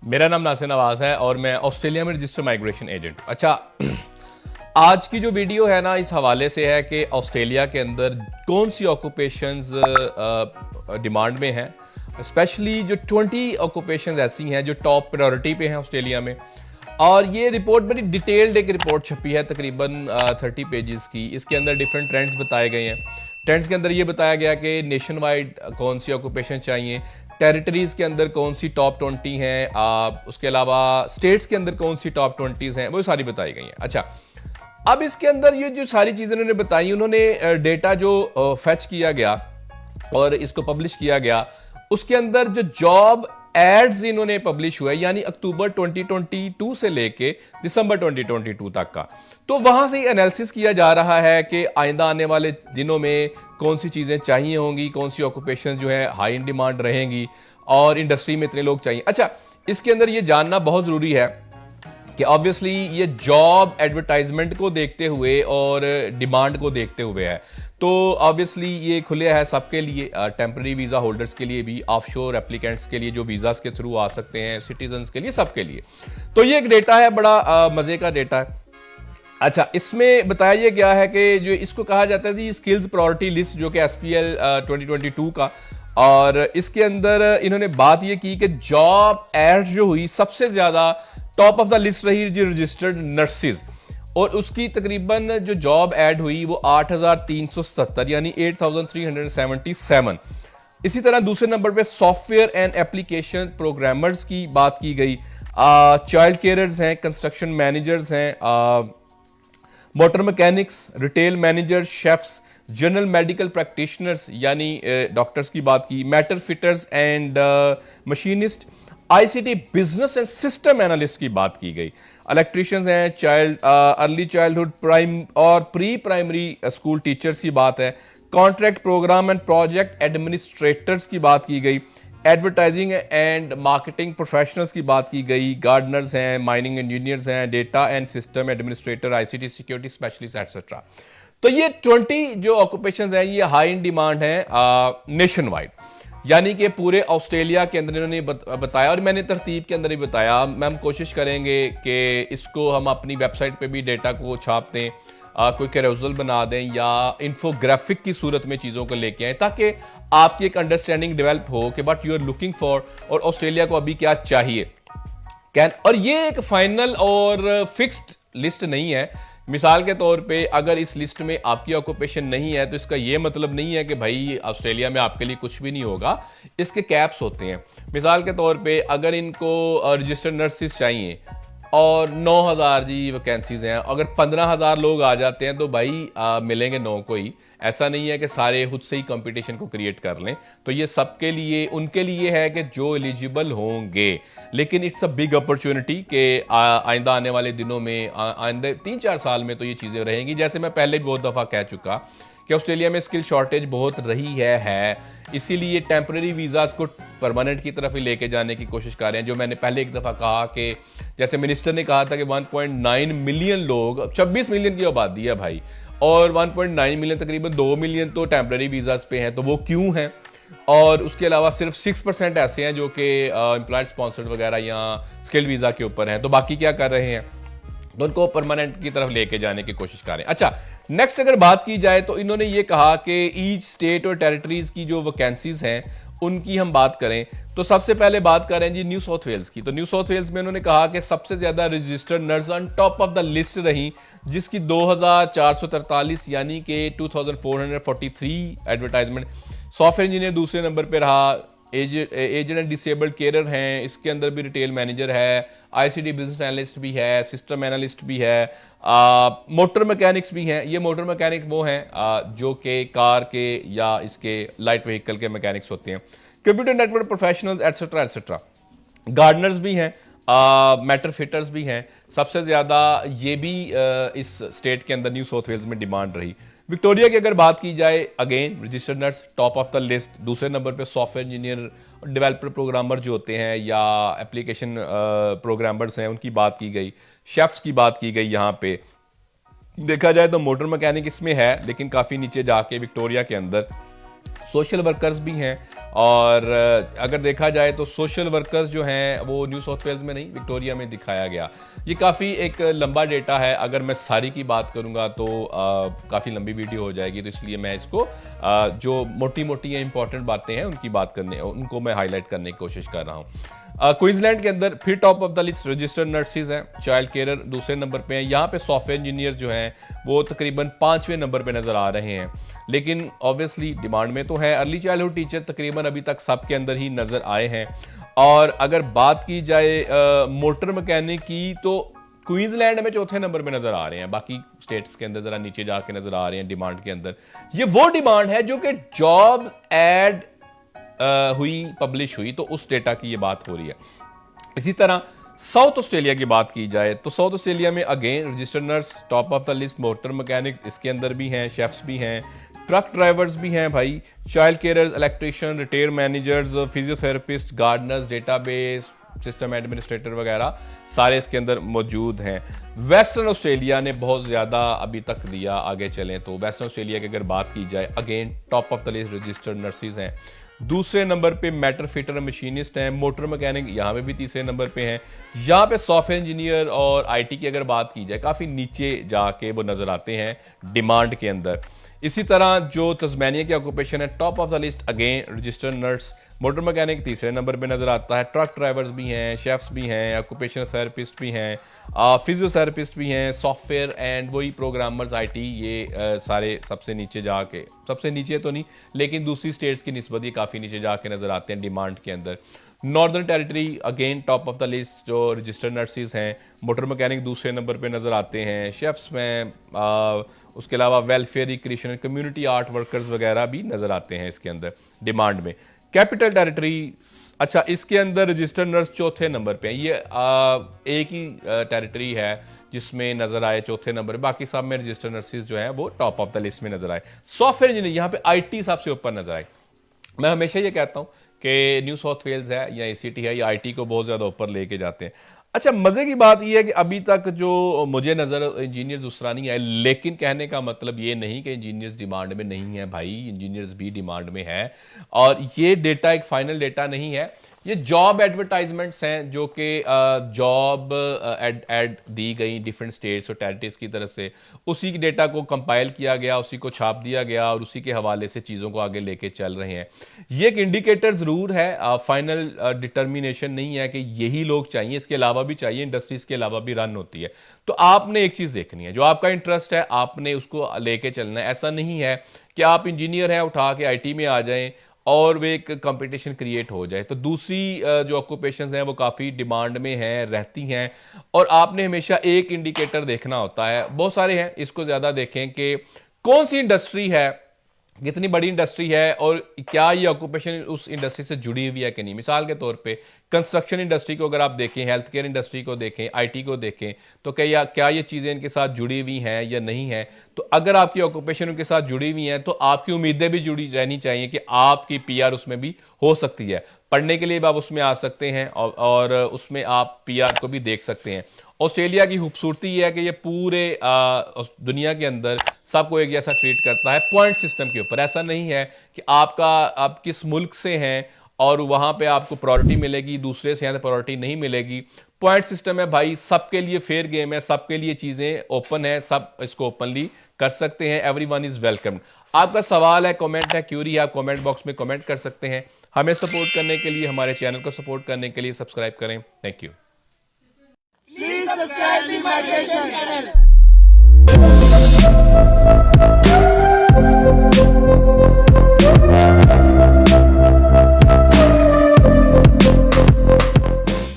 मेरा नाम नासिर नवाज है और मैं ऑस्ट्रेलिया में रजिस्टर्ड माइग्रेशन एजेंट। अच्छा, आज की जो वीडियो है ना, इस हवाले से है कि ऑस्ट्रेलिया के अंदर कौन सी ऑक्यूपेशंस डिमांड में हैं। स्पेशली जो 20 ऑक्यूपेशंस ऐसी हैं जो टॉप प्रायोरिटी पे हैं ऑस्ट्रेलिया में। और ये रिपोर्ट बड़ी डिटेल्ड एक रिपोर्ट छपी है, तकरीबन 30 पेजेस की। इसके अंदर डिफरेंट ट्रेंड्स बताए गए हैं। ट्रेंड्स के अंदर ये बताया गया कि नेशन वाइड कौन सी ऑक्यूपेशन चाहिए, टेरिटरीज के अंदर कौन सी टॉप 20 हैं, उसके अलावा स्टेट्स के अंदर कौन सी टॉप 20 हैं, वो सारी बताई गई हैं। अच्छा, अब इसके अंदर ये जो सारी चीज़ें उन्होंने बताई, उन्होंने डेटा जो फैच किया गया और इसको पब्लिश किया गया, उसके अंदर जो जॉब एड्स इन्होंने पब्लिश हुआ है, यानी अक्टूबर 2022 से लेके दिसंबर 2022 तक का, तो वहां से एनालिसिस किया जा रहा है कि आइंदा आने वाले दिनों में कौन सी चीज़ें चाहिए होंगी, कौन सी ऑक्यूपेशन जो है हाई इन डिमांड रहेंगी और इंडस्ट्री में इतने लोग चाहिए। अच्छा, इसके अंदर ये जानना बहुत ज़रूरी है कि ऑब्वियसली ये जॉब एडवर्टाइजमेंट को देखते हुए और डिमांड को देखते हुए है, तो ऑब्वियसली ये खुले है सबके लिए, टेम्पररी वीज़ा होल्डर्स के लिए भी, ऑफशोर एप्लीकेंट्स के लिए जो वीज़ास के थ्रू आ सकते हैं, सिटीजन्स के लिए, सबके लिए। तो ये एक डेटा है, बड़ा मज़े का डेटा है। अच्छा, इसमें बताया गया है कि जो इसको कहा जाता है जी स्किल्स प्रायोरिटी लिस्ट, जो कि SPL 2022 का, और इसके अंदर इन्होंने बात ये की कि जॉब एड जो हुई सबसे ज़्यादा टॉप ऑफ द लिस्ट रही जो रजिस्टर्ड नर्सेज, और उसकी तकरीबन जो जॉब ऐड हुई वो 8,370 यानी 8,377। इसी तरह दूसरे नंबर पे सॉफ्टवेयर एंड एप्लीकेशन प्रोग्रामर्स की बात की गई, चाइल्ड केयरर्स हैं, कंस्ट्रक्शन मैनेजर्स हैं, motor mechanics, retail manager, chefs, general medical practitioners यानी डॉक्टर्स की बात की, metal fitters and machinist, ICT business and system analyst की बात की गई, इलेक्ट्रिशियंस हैं, अर्ली चाइल्डहुड, प्राइम और प्री प्राइमरी स्कूल टीचर्स की बात है, contract program and project administrators की बात की गई, एडवर्टाइजिंग एंड मार्केटिंग प्रोफेशनल्स की बात की गई, गार्डनर्स हैं, माइनिंग इंजीनियर्स हैं, data and system administrator, ICT security specialist etcetera. तो ये 20 जो ऑक्यूपेशंस हैं ये हाई इन डिमांड है नेशन वाइड, यानी कि पूरे ऑस्ट्रेलिया के अंदर इन्होंने बताया, और मैंने तरतीब के अंदर ही बताया। हम कोशिश करेंगे कि इसको हम अपनी वेबसाइट पे भी डेटा को छाप दें, कोई कैरोजल बना दें या इन्फोग्राफिक की सूरत में चीज़ों को लेके आए, ताकि आपकी एक अंडरस्टैंडिंग डेवलप हो कि what you are looking for और ऑस्ट्रेलिया को अभी क्या चाहिए। और ये एक फाइनल और फिक्स्ड लिस्ट नहीं है। मिसाल के तौर पे अगर इस लिस्ट में आपकी ऑक्यूपेशन नहीं है तो इसका ये मतलब नहीं है कि भाई ऑस्ट्रेलिया में आपके लिए कुछ भी नहीं होगा। इसके कैप्स होते हैं। मिसाल के तौर पे अगर इनको रजिस्टर्ड नर्सिस चाहिए और 9,000 जी वैकेंसीज हैं, अगर 15,000 लोग आ जाते हैं तो भाई मिलेंगे 9 को ही। ऐसा नहीं है कि सारे खुद से ही कंपटीशन को क्रिएट कर लें। तो ये सबके लिए, उनके लिए है कि जो एलिजिबल होंगे, लेकिन इट्स अ बिग अपॉर्चुनिटी कि आइंदा आने वाले दिनों में, आइंदा 3-4 साल में तो ये चीज़ें रहेंगी। जैसे मैं पहले भी बहुत दफ़ा कह चुका कि ऑस्ट्रेलिया में स्किल शॉर्टेज बहुत रही है, इसीलिए टेम्पररी वीज़ाज को परमानेंट की तरफ ही लेके जाने की कोशिश कर रहे हैं। जो मैंने पहले एक दफ़ा कहा कि जैसे मिनिस्टर ने कहा था कि 1.9 मिलियन लोग, 26 मिलियन की आबादी है भाई, और 1.9 मिलियन तकरीबन 2 मिलियन तो टेम्पररी वीज़ाज पे हैं। तो वो क्यों हैं? और उसके अलावा सिर्फ 6% ऐसे हैं जो कि एम्प्लॉयड स्पॉन्सर्ड वगैरह या स्किल्ड वीज़ा के ऊपर हैं। तो बाकी क्या कर रहे हैं? तो उनको परमानेंट की तरफ लेके जाने की कोशिश कर रहे हैं। अच्छा, नेक्स्ट अगर बात की जाए तो इन्होंने ये कहा कि ईच स्टेट और टेरिटरीज की जो वैकेंसीज हैं उनकी हम बात करें तो सबसे पहले बात करें जी न्यू साउथ वेल्स की। तो न्यू साउथ वेल्स में उन्होंने कहा कि सबसे ज़्यादा registered nurse on top of the list रही, जिसकी 2,443 यानी कि 2,443 एडवर्टाइजमेंट। सॉफ्टवेयर इंजीनियर दूसरे नंबर पर रहा, एजेड एंड डिसेबल्ड केयरर हैं, इसके अंदर भी रिटेल मैनेजर है, ICT बिजनेस एनालिस्ट भी है, सिस्टम एनालिस्ट भी है, मोटर मैकेनिक्स भी हैं। ये मोटर मैकेनिक वो हैं जो कि कार के या इसके लाइट व्हीकल के मैकेनिक्स होते हैं, computer network professionals etcetera etcetera. Gardner's भी हैं, मैटर फिटर्स भी हैं। सबसे ज़्यादा ये भी इस स्टेट के अंदर न्यू साउथ वेल्स में डिमांड रही। विक्टोरिया की अगर बात की जाए, again registered nurse top of the list. दूसरे नंबर पे सॉफ्टवेयर इंजीनियर, डेवलपर, प्रोग्रामर जो होते हैं या एप्लीकेशन प्रोग्रामर्स हैं, उनकी बात की गई। शेफ्स की बात की गई। यहाँ पे देखा जाए तो मोटर मैकेनिक इसमें है, लेकिन काफ़ी नीचे जाके विक्टोरिया के अंदर सोशल वर्कर्स भी हैं और अगर देखा जाए तो सोशल वर्कर्स जो हैं वो न्यू साउथ वेल्स में नहीं, विक्टोरिया में दिखाया गया। ये काफ़ी एक लंबा डेटा है, अगर मैं सारी की बात करूंगा तो काफ़ी लंबी वीडियो हो जाएगी, तो इसलिए मैं इसको जो मोटी मोटी या इंपॉर्टेंट बातें हैं उनको मैं हाईलाइट करने की कोशिश कर रहा हूँ। क्वींसलैंड के अंदर फिर top of the list registered nurses हैं, चाइल्ड केयर दूसरे नंबर पे हैं। यहाँ पे सॉफ्टवेयर इंजीनियर जो हैं वो तकरीबन 5वें नंबर पे नजर आ रहे हैं, लेकिन ऑब्वियसली डिमांड में तो है। अर्ली चाइल्डहुड टीचर तकरीबन अभी तक सबके अंदर ही नजर आए हैं। और अगर बात की जाए मोटर मैकेनिक की, तो क्वींसलैंड में चौथे नंबर पे नजर आ रहे हैं, बाकी स्टेट्स के अंदर जरा नीचे जाके नजर आ रहे हैं डिमांड के अंदर। ये वो डिमांड है जो कि जॉब एड पब्लिश हुई, तो उस डेटा की ये बात हो रही है। इसी तरह साउथ ऑस्ट्रेलिया की बात की जाए तो साउथ ऑस्ट्रेलिया में again registered nurse top of the list, motor mechanics इसके अंदर भी हैं, शेफ्स भी हैं, ट्रक ड्राइवर्स भी हैं भाई, child carers, electrician, retail managers, physiotherapist, Gardner's, database system administrator वगैरह सारे इसके अंदर मौजूद हैं। वेस्टर्न ऑस्ट्रेलिया ने बहुत ज़्यादा अभी तक दिया, आगे चलें तो वेस्टर्न ऑस्ट्रेलिया की अगर बात की जाए again top of the list registered nurses हैं। दूसरे नंबर पे मेटर फिटर मशीनिस्ट हैं, मोटर मैकेनिक यहाँ पे भी तीसरे नंबर पे हैं। यहाँ पे सॉफ्टवेयर इंजीनियर और आईटी की अगर बात की जाए काफ़ी नीचे जाके वो नज़र आते हैं डिमांड के अंदर। इसी तरह जो तस्मानिया की ऑक्यूपेशन है top of the list again registered nurse, motor mechanic तीसरे नंबर पे नज़र आता है, ट्रक ड्राइवर्स भी हैं, शेफ्स भी हैं, ऑक्यूपेशनल थेरेपिस्ट भी हैं, फिजियोथेरेपिस्ट भी हैं, सॉफ्टवेयर एंड वही प्रोग्रामर्स आईटी, ये सारे सबसे नीचे जाके, सबसे नीचे तो नहीं लेकिन दूसरी स्टेट्स की निस्बत ये काफ़ी नीचे जाके नज़र आते हैं डिमांड के अंदर। Northern territory again top of the list जो रजिस्टर्ड नर्सेज हैं, मोटर मैकेनिक दूसरे नंबर पे नज़र आते हैं, शेफ्स में उसके अलावा welfare, recreation, community art workers वगैरह भी नज़र आते हैं इसके अंदर डिमांड में। कैपिटल टेरिटरी, अच्छा इसके अंदर रजिस्टर्ड नर्स चौथे नंबर पे है, ये एक ही टेरिटरी है जिसमें नजर आए चौथे नंबर, बाकी सब में रजिस्टर्ड नर्सेज जो है वो टॉप ऑफ द लिस्ट में नजर आए। सॉफ्टवेयर इंजीनियर यहाँ पे आईटी सबसे ऊपर नजर आए। मैं हमेशा ये कहता हूँ कि न्यू साउथ वेल्स है या एसीटी है, या आईटी को बहुत ज़्यादा ऊपर लेके जाते हैं। अच्छा मज़े की बात यह है कि अभी तक जो मुझे नज़र इंजीनियर्स उस तरह नहीं आए, लेकिन कहने का मतलब ये नहीं कि इंजीनियर्स डिमांड में नहीं है भाई, इंजीनियर्स भी डिमांड में है। और ये डेटा एक फाइनल डेटा नहीं है, ये जॉब एडवर्टाइजमेंट्स हैं जो कि जॉब एड दी गई डिफरेंट स्टेट्स और टेरिटरीज की तरफ से, उसी की डेटा को कंपाइल किया गया, उसी को छाप दिया गया और उसी के हवाले से चीज़ों को आगे लेके चल रहे हैं। ये एक इंडिकेटर ज़रूर है, फाइनल डिटर्मिनेशन नहीं है कि यही लोग चाहिए, इसके अलावा भी चाहिए, इंडस्ट्रीज के अलावा भी रन होती है। तो आपने एक चीज़ देखनी है, जो आपका इंटरेस्ट है आपने उसको लेके चलना है। ऐसा नहीं है कि आप इंजीनियर हैं उठा के आईटी में आ जाएं और वे एक कंपटीशन क्रिएट हो जाए। तो दूसरी जो ऑक्यूपेशंस हैं वो काफ़ी डिमांड में हैं, रहती हैं, और आपने हमेशा एक इंडिकेटर देखना होता है, बहुत सारे हैं, इसको ज़्यादा देखें कि कौन सी इंडस्ट्री है, कितनी बड़ी इंडस्ट्री है और क्या ये ऑक्यूपेशन उस इंडस्ट्री से जुड़ी हुई है कि नहीं। मिसाल के तौर पे कंस्ट्रक्शन इंडस्ट्री को अगर आप देखें, हेल्थ केयर इंडस्ट्री को देखें, आईटी को देखें, तो क्या ये चीज़ें इनके साथ जुड़ी हुई हैं या नहीं है। तो अगर आपकी ऑक्यूपेशन उनके साथ जुड़ी हुई हैं तो आपकी उम्मीदें भी जुड़ी रहनी चाहिए कि आपकी पीआर उसमें भी हो सकती है। पढ़ने के लिए भी आप उसमें आ सकते हैं और उसमें आप पीआर को भी देख सकते हैं। ऑस्ट्रेलिया की खूबसूरती यह है कि ये पूरे दुनिया के अंदर सबको एक जैसा ट्रीट करता है पॉइंट सिस्टम के ऊपर। ऐसा नहीं है कि आप किस मुल्क से हैं और वहां पे आपको प्रायोरिटी मिलेगी, दूसरे से यहाँ प्रायोरिटी नहीं मिलेगी। पॉइंट सिस्टम है भाई, सबके लिए फेयर गेम है, सबके लिए चीजें ओपन है, सब इसको ओपनली कर सकते हैं। Everyone is welcome. आपका सवाल है, कमेंट है, क्यूरी है, आप कमेंट बॉक्स में कमेंट कर सकते हैं। हमें सपोर्ट करने के लिए, हमारे चैनल को सपोर्ट करने के लिए सब्सक्राइब करें। Thank you. Please subscribe the Migration channel.